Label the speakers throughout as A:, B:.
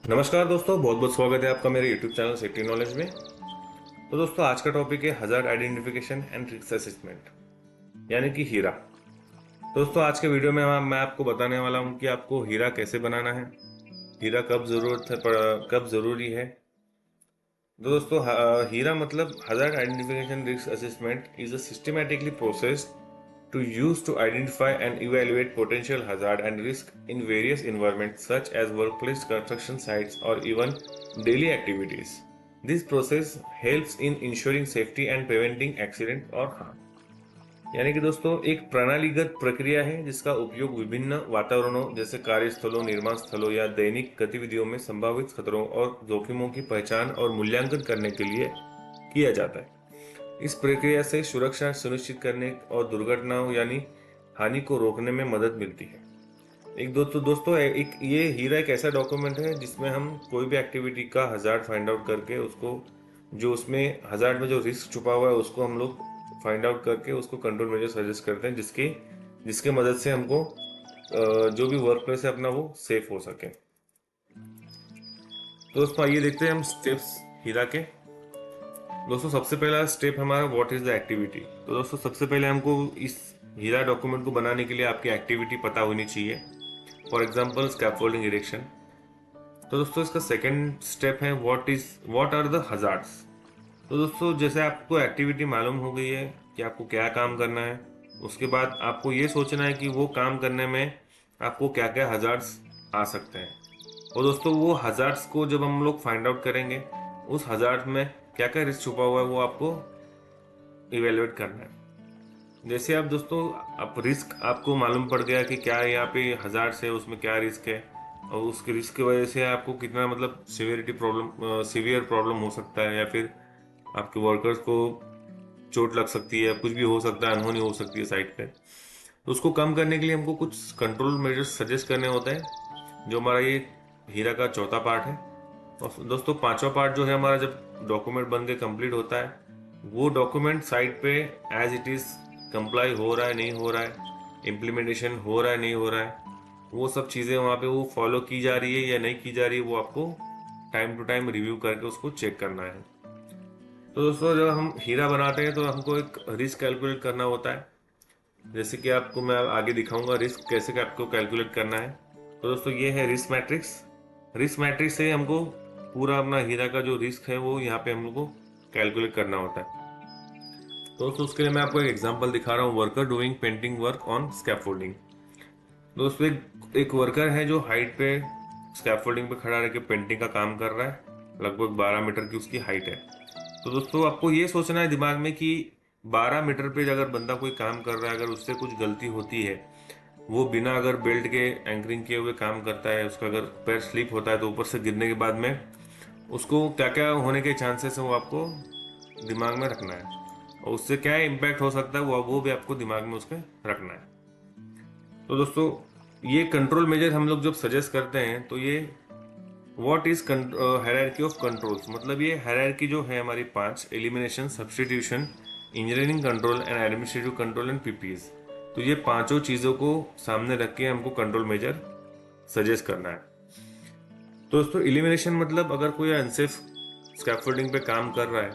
A: नमस्कार दोस्तों, बहुत बहुत स्वागत है आपका मेरे YouTube चैनल सेफ्टी नॉलेज में। तो दोस्तों, आज का टॉपिक है hazard identification and risk assessment, यानी कि हीरा। दोस्तों, आज के वीडियो में मैं आपको बताने वाला हूं कि आपको हीरा कैसे बनाना है, हीरा कब कब जरूरी है। तो दोस्तों, हीरा मतलब hazard identification risk assessment is a systematically process to use to identify and evaluate potential hazard and risk in various environments such as workplace, construction sites, or even daily activities. This process helps in ensuring safety and preventing accident or harm. यानी कि दोस्तों, एक प्रणालीगत प्रक्रिया है जिसका उपयोग विभिन्न वातावरणों जैसे कार्यस्थलों, निर्माण स्थलों या दैनिक गतिविधियों में संभावित खतरों और जोखिमों की पहचान और मूल्यांकन करने के लिए किया जाता है। इस प्रक्रिया से सुरक्षा सुनिश्चित करने और दुर्घटनाओं यानी हानि को रोकने में मदद मिलती है। एक ये हीरा एक ऐसा डॉक्यूमेंट है जिसमें हम कोई भी एक्टिविटी का हजार्ड फाइंड आउट करके उसको, जो उसमें हजार्ड में जो रिस्क छुपा हुआ है उसको हम लोग फाइंड आउट करके उसको कंट्रोल मेजर सजेस्ट करते हैं, जिसके जिसके मदद से हमको जो भी वर्क प्लेस है अपना वो सेफ हो सके। तो दोस्तों, आइए देखते हैं हम स्टेप्स हीरा के। दोस्तों, सबसे पहला स्टेप हमारा व्हाट इज द एक्टिविटी। तो दोस्तों, सबसे पहले हमको इस हीरा डॉक्यूमेंट को बनाने के लिए आपकी एक्टिविटी पता होनी चाहिए। For example, scaffolding erection. तो दोस्तों, इसका सेकंड स्टेप है व्हाट आर द हजार्ड्स। तो दोस्तों, जैसे आपको एक्टिविटी मालूम हो गई है कि आपको क्या काम करना है, उसके बाद आपको ये सोचना है कि वो काम करने में आपको क्या क्या हजार्ड्स आ सकते हैं। और दोस्तों, वो हजार्ड्स को जब हम लोग फाइंड आउट करेंगे, उस हजार्ड में क्या क्या रिस्क छुपा हुआ है वो आपको इवेलुएट करना है। जैसे आप दोस्तों, आप रिस्क आपको मालूम पड़ गया कि क्या यहाँ पे हजार्ड्स है, उसमें क्या रिस्क है, और उसके रिस्क की वजह से आपको कितना मतलब सीवियर प्रॉब्लम हो सकता है, या फिर आपके वर्कर्स को चोट लग सकती है, कुछ भी हो सकता है, अनहोनी हो सकती है साइट पे। तो उसको कम करने के लिए हमको कुछ कंट्रोल मेजर्स सजेस्ट करने होते हैं, जो हमारा ये हीरा का चौथा पार्ट है। और दोस्तों, पांचवा पार्ट जो है हमारा, जब डॉक्यूमेंट बन के कंप्लीट होता है, वो डॉक्यूमेंट साइट पे एज इट इज कंप्लाई हो रहा है नहीं हो रहा है, इम्प्लीमेंटेशन हो रहा है नहीं हो रहा है, वो सब चीज़ें वहाँ पे वो फॉलो की जा रही है या नहीं की जा रही है, वो आपको टाइम टू टाइम रिव्यू करके उसको चेक करना है। तो दोस्तों, जब हम हीरा बनाते हैं तो हमको एक रिस्क कैलकुलेट करना होता है, जैसे कि आपको मैं आगे दिखाऊंगा रिस्क कैसे आपको कैलकुलेट करना है। तो दोस्तों, ये है रिस्क मैट्रिक्स। रिस्क मैट्रिक्स से हमको पूरा अपना हीरा का जो रिस्क है वो यहाँ पे हम लोग को कैलकुलेट करना होता है। तो दोस्तों, उसके लिए मैं आपको एक एग्जांपल दिखा रहा हूँ, worker doing painting work on scaffolding. दोस्तों, एक वर्कर है जो हाइट पे स्कैफोल्डिंग पे खड़ा रह के पेंटिंग का काम कर रहा है। लगभग 12 मीटर की उसकी हाइट है। तो दोस्तों, आपको ये सोचना है दिमाग में कि 12 मीटर पे अगर बंदा कोई काम कर रहा है, अगर उससे कुछ गलती होती है, वो बिना अगर बेल्ट के एंकरिंग किए हुए काम करता है, उसका अगर पैर स्लिप होता है तो ऊपर से गिरने के बाद में उसको क्या क्या होने के चांसेस है वो आपको दिमाग में रखना है, और उससे क्या इम्पैक्ट हो सकता है वो भी आपको दिमाग में उसके रखना है। तो दोस्तों, ये कंट्रोल मेजर हम लोग जब सजेस्ट करते हैं तो ये what is hierarchy of controls, मतलब ये हायरार्की जो है हमारी 5: elimination, substitution, engineering control and administrative control and PPS. तो ये पांचों चीजों को सामने रख के हमको कंट्रोल मेजर सजेस्ट करना है। तो दोस्तों, इलिमिनेशन मतलब अगर कोई अनसेफ स्कैफोल्डिंग पे काम कर रहा है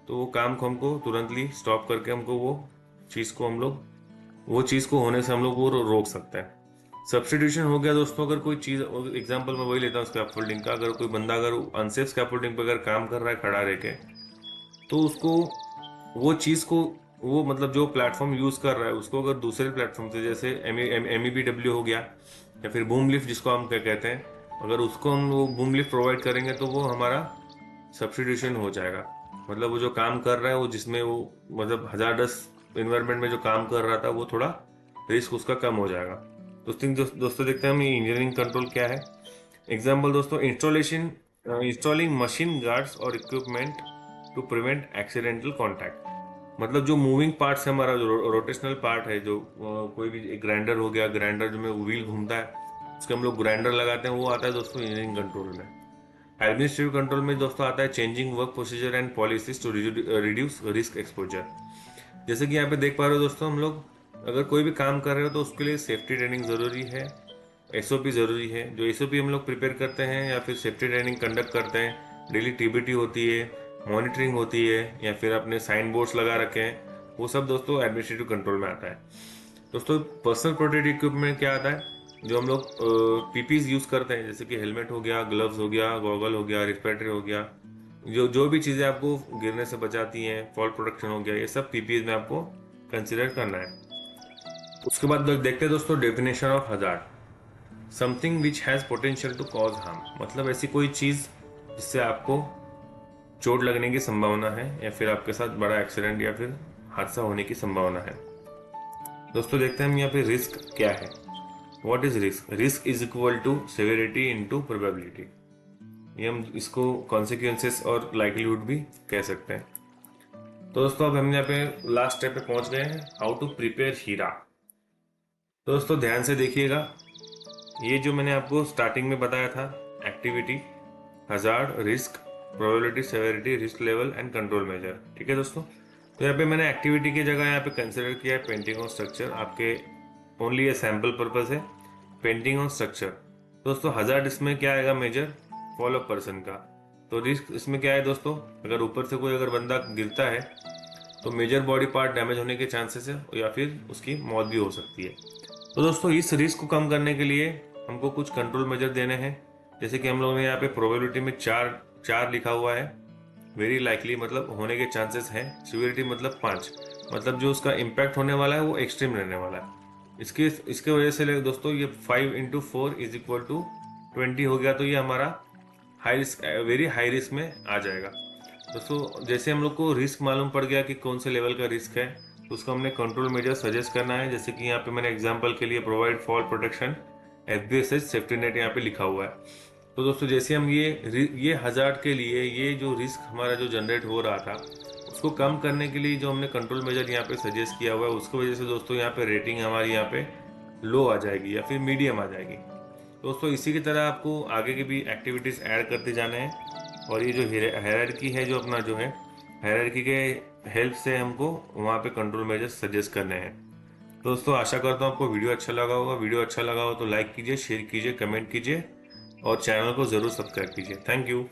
A: तो वो काम को हमको तुरंतली स्टॉप करके हमको वो चीज को होने से हम लोग वो रोक सकते हैं। सब्स्टिट्यूशन हो गया दोस्तों, अगर कोई चीज, एग्जांपल मैं वही लेता हूँ स्कैफोल्डिंग का, अगर कोई बंदा अगर अनसेफ स्कैफोल्डिंग पे अगर काम कर रहा है खड़ा रह के, तो उसको वो चीज को, वो मतलब जो प्लेटफॉर्म यूज कर रहा है उसको अगर दूसरे प्लेटफॉर्म से, जैसे एमईबीडब्ल्यू हो गया या फिर बूम लिफ्ट जिसको हम क्या कहते हैं, अगर उसको हम वो बूम लिफ्ट प्रोवाइड करेंगे तो वो हमारा सब्स्टिट्यूशन हो जाएगा। मतलब वो जो काम कर रहा है, वो जिसमें वो मतलब हजारडस इन्वायरमेंट में जो काम कर रहा था, वो थोड़ा रिस्क उसका कम हो जाएगा। दोस्तों देखते हैं हम इंजीनियरिंग कंट्रोल क्या है। एग्जाम्पल दोस्तों, इंस्टॉलिंग मशीन गार्ड्स और equipment to prevent accidental contact. मतलब जो मूविंग पार्ट्स है, हमारा जो रोटेशनल पार्ट है, जो कोई भी ग्राइंडर हो गया, ग्राइंडर जो में व्हील घूमता है उसके हम लोग ग्राइंडर लगाते हैं, वो आता है दोस्तों इंजीनियरिंग कंट्रोल में। एडमिनिस्ट्रेटिव कंट्रोल में दोस्तों आता है changing work procedure and policies to reduce risk exposure. जैसे कि यहाँ पे देख पा रहे हो दोस्तों, हम लोग अगर कोई भी काम कर रहे हो तो उसके लिए सेफ्टी ट्रेनिंग जरूरी है, एसओपी ज़रूरी है। जो एसओपी हम लोग प्रिपेयर करते हैं या फिर सेफ्टी ट्रेनिंग कंडक्ट करते हैं, डेली टीबीटी होती है, मॉनिटरिंग होती है, या फिर अपने साइन बोर्ड्स लगा रखे हैं, वो सब दोस्तों एडमिनिस्ट्रेटिव कंट्रोल में आता है। दोस्तों पर्सनल प्रोटेक्टिव इक्विपमेंट क्या आता है? जो हम लोग पीपीज यूज़ करते हैं, जैसे कि हेलमेट हो गया, ग्लव्स हो गया, गॉगल हो गया, रिस्पिरेटरी हो गया, जो जो भी चीज़ें आपको गिरने से बचाती हैं, फॉल प्रोटेक्शन हो गया, ये सब पीपीज में आपको कंसिडर करना है। उसके बाद देखते हैं दोस्तों definition of hazard. Something which has potential to cause harm, मतलब ऐसी कोई चीज़ जिससे आपको चोट लगने की संभावना है या फिर आपके साथ बड़ा एक्सीडेंट या फिर हादसा होने की संभावना है। दोस्तों देखते हैं हम यहाँ पे रिस्क क्या है। What is risk? Risk is equal to severity into probability. ये हम इसको कॉन्सिक्वेंसेस और लाइक्लीहुड भी कह सकते हैं। तो दोस्तों अब हम यहाँ पे लास्ट स्टेप पे पहुंच गए हैं, हाउ टू प्रिपेयर हीरा। तो दोस्तों ध्यान से देखिएगा, ये जो मैंने आपको स्टार्टिंग में बताया था activity, hazard, risk, probability, severity, risk level and control measure, ठीक है दोस्तों। तो यहाँ पे मैंने एक्टिविटी की जगह यहाँ पे कंसिडर किया है पेंटिंग ऑन स्ट्रक्चर। आपके ओनली ये सैम्पल पर्पस है, पेंटिंग ऑन स्ट्रक्चर। दोस्तों हजार्ड इसमें क्या आएगा? मेजर फॉल ऑफ पर्सन का। तो रिस्क इसमें क्या है दोस्तों? अगर ऊपर से कोई अगर बंदा गिरता है तो मेजर बॉडी पार्ट डैमेज होने के चांसेस है या फिर उसकी मौत भी हो सकती है। तो दोस्तों इस रिस्क को कम करने के लिए हमको कुछ कंट्रोल मेजर देने हैं। जैसे कि हम लोगों ने यहाँ पे प्रोबेबिलिटी में चार लिखा हुआ है, वेरी लाइकली मतलब होने के चांसेस हैं, सिवियरिटी मतलब 5, मतलब जो उसका इम्पैक्ट होने वाला है वो एक्सट्रीम रहने वाला है। इसके वजह से दोस्तों ये 5 इंटू 4 इज इक्वल टू 20 हो गया, तो ये हमारा high risk, very high risk में आ जाएगा। दोस्तों जैसे हम लोग को रिस्क मालूम पड़ गया कि कौन से लेवल का रिस्क है, तो उसको हमने कंट्रोल मेजर सजेस्ट करना है। जैसे कि यहाँ पे मैंने एग्जांपल के लिए provide fall protection, FBSS safety net यहाँ पे लिखा हुआ है। तो दोस्तों जैसे हम ये हजार्ड के लिए ये जो रिस्क हमारा जो जनरेट हो रहा था उसको कम करने के लिए जो हमने कंट्रोल मेजर यहाँ पे सजेस्ट किया हुआ है, उसकी वजह से दोस्तों यहाँ पे रेटिंग हमारी यहाँ पे लो आ जाएगी या फिर मीडियम आ जाएगी। दोस्तों इसी की तरह आपको आगे की भी एक्टिविटीज़ ऐड करते जाने हैं, और ये जो हायरार्की है, जो अपना जो है हायरार्की के हेल्प से हमको वहाँ पे कंट्रोल मेजर सजेस्ट करने हैं। दोस्तों आशा करता हूँ आपको वीडियो अच्छा लगा होगा। वीडियो अच्छा लगा हो तो लाइक कीजिए, शेयर कीजिए, कमेंट कीजिए और चैनल को ज़रूर सब्सक्राइब कीजिए। Thank you.